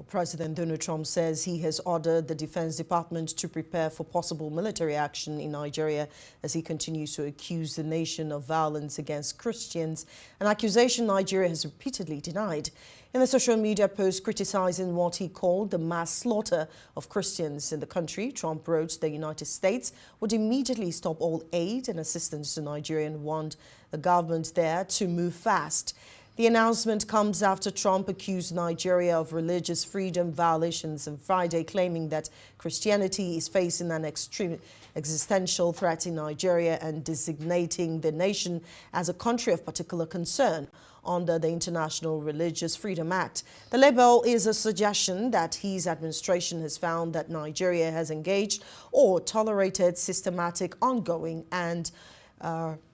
President Donald Trump says he has ordered the Defense Department to prepare for possible military action in Nigeria as he continues to accuse the nation of violence against Christians, an accusation Nigeria has repeatedly denied. In a social media post criticizing what he called the mass slaughter of Christians in the country, Trump wrote the United States would immediately stop all aid and assistance to Nigeria and warned the government there to move fast. The announcement comes after Trump accused Nigeria of religious freedom violations on Friday, claiming that Christianity is facing an extreme existential threat in Nigeria and designating the nation as a country of particular concern under the International Religious Freedom Act. The label is a suggestion that his administration has found that Nigeria has engaged or tolerated systematic, ongoing and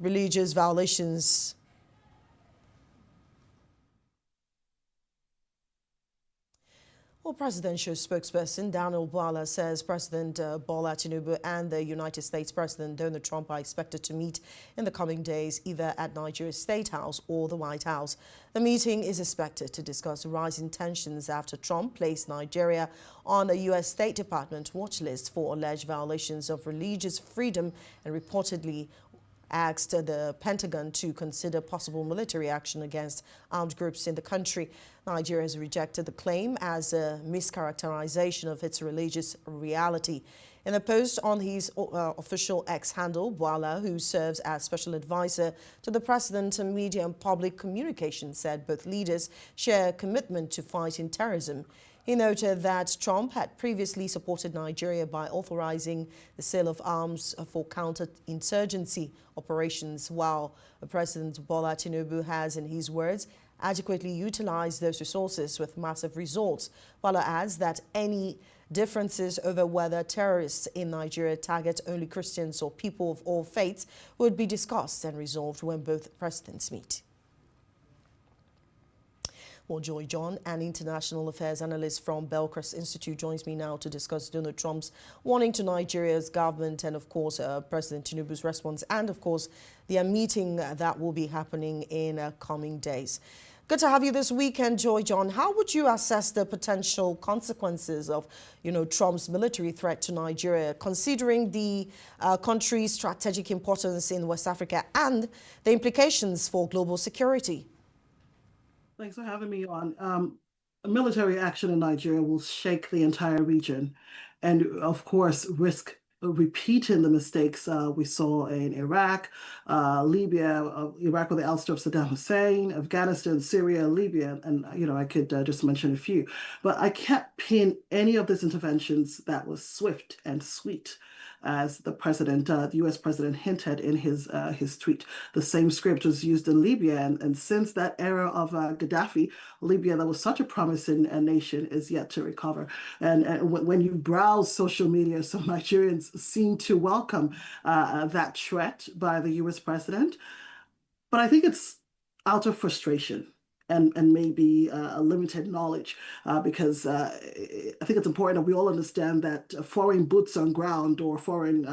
religious violations. Well, presidential spokesperson Daniel Bwala says President Bola Tinubu and the United States President Donald Trump are expected to meet in the coming days, either at Nigeria's State House or the White House. The meeting is expected to discuss rising tensions after Trump placed Nigeria on a U.S. State Department watch list for alleged violations of religious freedom and reportedly asked the Pentagon to consider possible military action against armed groups in the country. Nigeria has rejected the claim as a mischaracterization of its religious reality. In a post on his official X handle, Bwala, who serves as special advisor to the president on media and public communications, said both leaders share a commitment to fighting terrorism. He noted that Trump had previously supported Nigeria by authorizing the sale of arms for counterinsurgency operations, while President Bola Tinubu has, in his words, adequately utilized those resources with massive results. Bola adds that any differences over whether terrorists in Nigeria target only Christians or people of all faiths would be discussed and resolved when both presidents meet. Well, Joy John, an international affairs analyst from Belcrest Institute, joins me now to discuss Donald Trump's warning to Nigeria's government and, of course, President Tinubu's response and, of course, the meeting that will be happening in coming days. Good to have you this weekend, Joy John. How would you assess the potential consequences of, Trump's military threat to Nigeria, considering the country's strategic importance in West Africa and the implications for global security? Thanks for having me on. Military action in Nigeria will shake the entire region and, of course, risk repeating the mistakes we saw in Iraq, Libya, Iraq with the ouster of Saddam Hussein, Afghanistan, Syria, Libya, and, I could just mention a few. But I can't pin any of these interventions that was swift and sweet, as the U.S. president hinted in his tweet. The same script was used in Libya, and since that era of Gaddafi, Libya, that was such a promising nation, is yet to recover. And when you browse social media, some Nigerians seem to welcome that threat by the U.S. president. But I think it's out of frustration and maybe a limited knowledge, because I think it's important that we all understand that foreign boots on ground or foreign,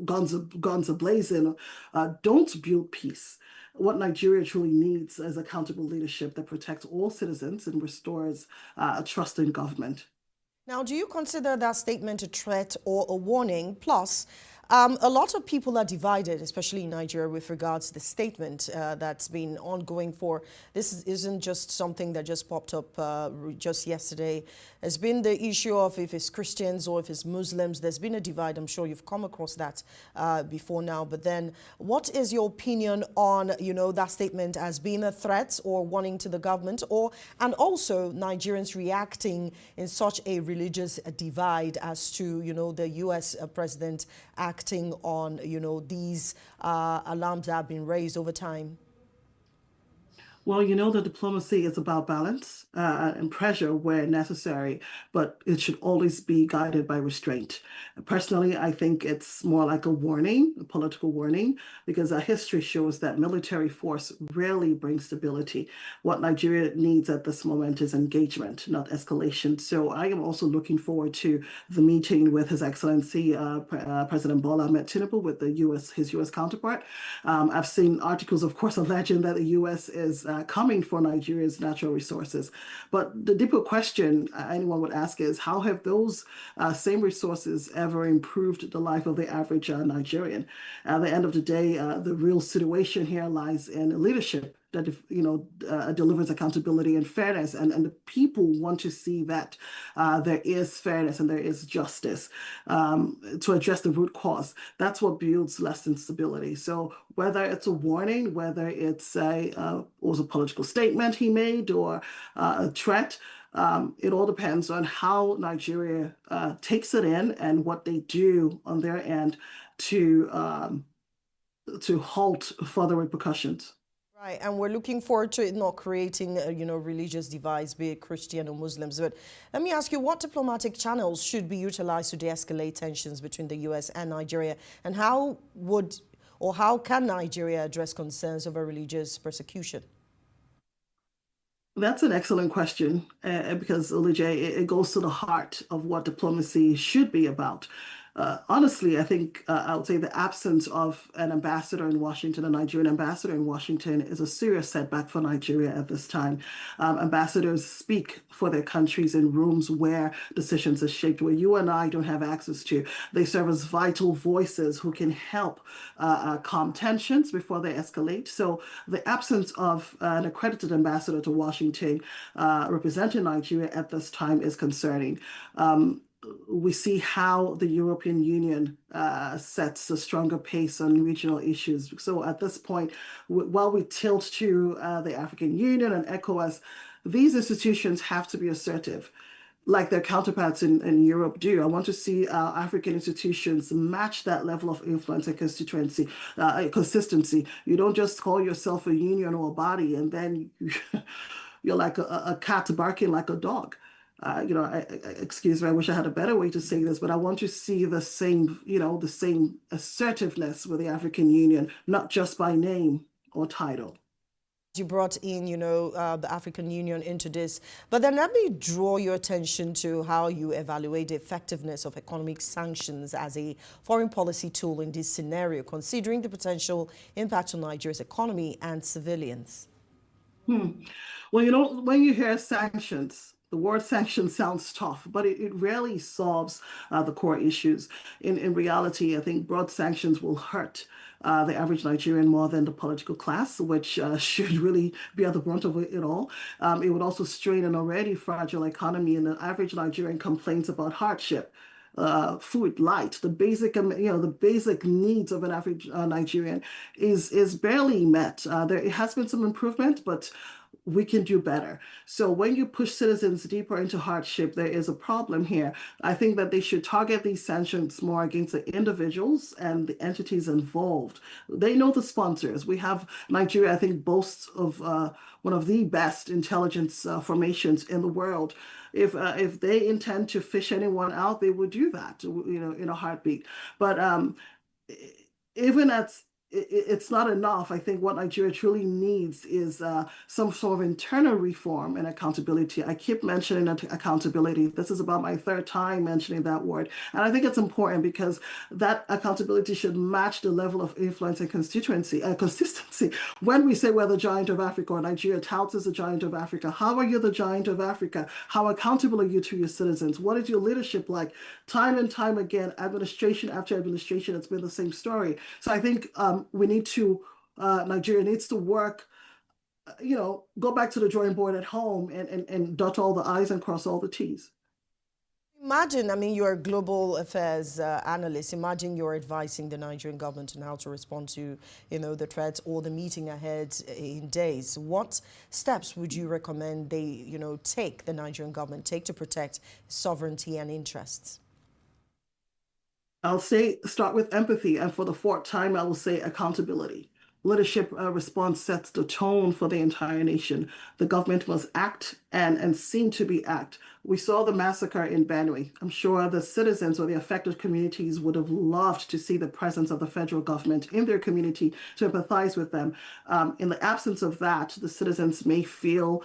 guns ablazing, don't build peace. What Nigeria truly needs is accountable leadership that protects all citizens and restores trust in government. Now, do you consider that statement a threat or a warning? Plus, a lot of people are divided, especially in Nigeria, with regards to the statement that's been ongoing for. This isn't just something that just popped up just yesterday. It's been the issue of if it's Christians or if it's Muslims. There's been a divide. I'm sure you've come across that before now. But then what is your opinion on, that statement as being a threat or warning to the government, and also Nigerians reacting in such a religious divide as to, the U.S. president acting on, these alarms that have been raised over time? Well, the diplomacy is about balance and pressure where necessary, but it should always be guided by restraint. Personally, I think it's more like a warning, a political warning, because our history shows that military force rarely brings stability. What Nigeria needs at this moment is engagement, not escalation. So I am also looking forward to the meeting with His Excellency President Bola Ahmed Tinubu with his U.S. counterpart. I've seen articles, of course, alleging that the U.S. is coming for Nigeria's natural resources. But the deeper question anyone would ask is, how have those same resources ever improved the life of the average Nigerian? At the end of the day, the real situation here lies in leadership that delivers accountability and fairness, and the people want to see that there is fairness and there is justice to address the root cause. That's what builds lasting stability. So whether it's a warning, whether it's was a political statement he made or a threat, it all depends on how Nigeria takes it in and what they do on their end to halt further repercussions. Right, and we're looking forward to it not creating, religious divides, be it Christian or Muslims. But let me ask you, what diplomatic channels should be utilized to de-escalate tensions between the U.S. and Nigeria, and how can Nigeria address concerns over religious persecution? That's an excellent question because, Oluje, it goes to the heart of what diplomacy should be about. Honestly, I think I would say the absence of an ambassador in Washington, a Nigerian ambassador in Washington, is a serious setback for Nigeria at this time. Ambassadors speak for their countries in rooms where decisions are shaped, where you and I don't have access to. They serve as vital voices who can help calm tensions before they escalate. So the absence of an accredited ambassador to Washington representing Nigeria at this time is concerning. We see how the European Union sets a stronger pace on regional issues. So at this point, while we tilt to the African Union and ECOWAS, these institutions have to be assertive, like their counterparts in Europe do. I want to see African institutions match that level of influence and consistency. You don't just call yourself a union or a body and then you're like a cat barking like a dog. Excuse me, I wish I had a better way to say this, but I want to see the same assertiveness with the African Union, not just by name or title. You brought in, the African Union into this, but then let me draw your attention to how you evaluate the effectiveness of economic sanctions as a foreign policy tool in this scenario, considering the potential impact on Nigeria's economy and civilians. Well, when you hear sanctions, the word sanction sounds tough, but it rarely solves the core issues. In reality, I think broad sanctions will hurt the average Nigerian more than the political class, which should really be at the brunt of it all. It would also strain an already fragile economy, and the average Nigerian complains about hardship. Food, light, the basic needs of an average Nigerian is barely met. There has been some improvement, but we can do better. So when you push citizens deeper into hardship, there is a problem here. I think that they should target these sanctions more against the individuals and the entities involved. They know the sponsors. We have Nigeria, I think, boasts of one of the best intelligence formations in the world. If they intend to fish anyone out, they would do that, in a heartbeat. But even it's not enough. I think what Nigeria truly needs is some sort of internal reform and accountability. I keep mentioning accountability. This is about my third time mentioning that word. And I think it's important because that accountability should match the level of influence and consistency. When we say we're the giant of Africa, or Nigeria touts as the giant of Africa, how are you the giant of Africa? How accountable are you to your citizens? What is your leadership like? Time and time again, administration after administration, it's been the same story. So I think Nigeria needs to work, go back to the drawing board at home and dot all the I's and cross all the T's. Imagine, you're a global affairs analyst. Imagine you're advising the Nigerian government on how to respond to, the threats or the meeting ahead in days. What steps would you recommend the Nigerian government take to protect sovereignty and interests? I'll say start with empathy, and for the fourth time, I will say accountability. Leadership response sets the tone for the entire nation. The government must act and seem to be act. We saw the massacre in Benue. I'm sure the citizens or the affected communities would have loved to see the presence of the federal government in their community to empathize with them. In the absence of that, the citizens may feel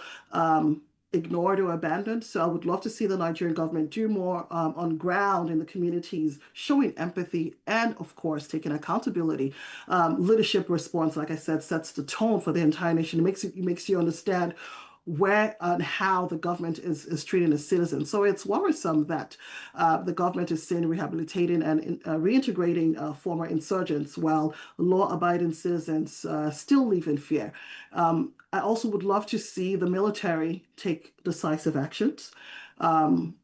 ignored or abandoned. So I would love to see the Nigerian government do more on ground in the communities, showing empathy and, of course, taking accountability. Leadership response, like I said, sets the tone for the entire nation. It makes you understand where and how the government is treating the citizens. So it's worrisome that the government is saying rehabilitating and reintegrating former insurgents while law-abiding citizens still live in fear. I also would love to see the military take decisive actions. Um,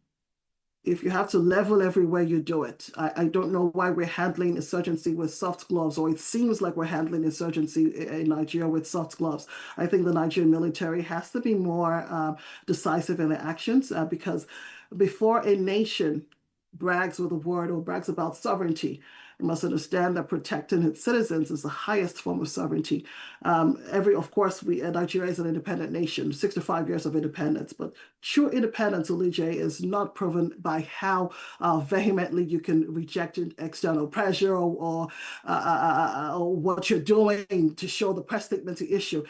if you have to level everywhere, you do it. I don't know why we're handling insurgency with soft gloves, or it seems like we're handling insurgency in Nigeria with soft gloves. I think the Nigerian military has to be more decisive in their actions because before a nation brags with a word or brags about sovereignty, it must understand that protecting its citizens is the highest form of sovereignty. Of course, Nigeria is an independent nation, 65 years of independence, but true independence, Olije, is not proven by how vehemently you can reject external pressure or what you're doing to show the press statement to issue.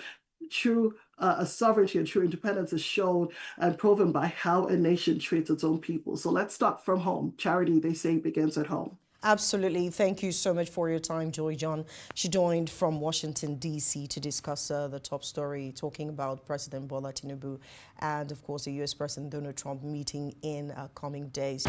True sovereignty and true independence is shown and proven by how a nation treats its own people. So let's start from home. Charity, they say, begins at home. Absolutely. Thank you so much for your time, Joy John. She joined from Washington, D.C. to discuss the top story, talking about President Bola Tinubu and, of course, the U.S. President Donald Trump meeting in coming days.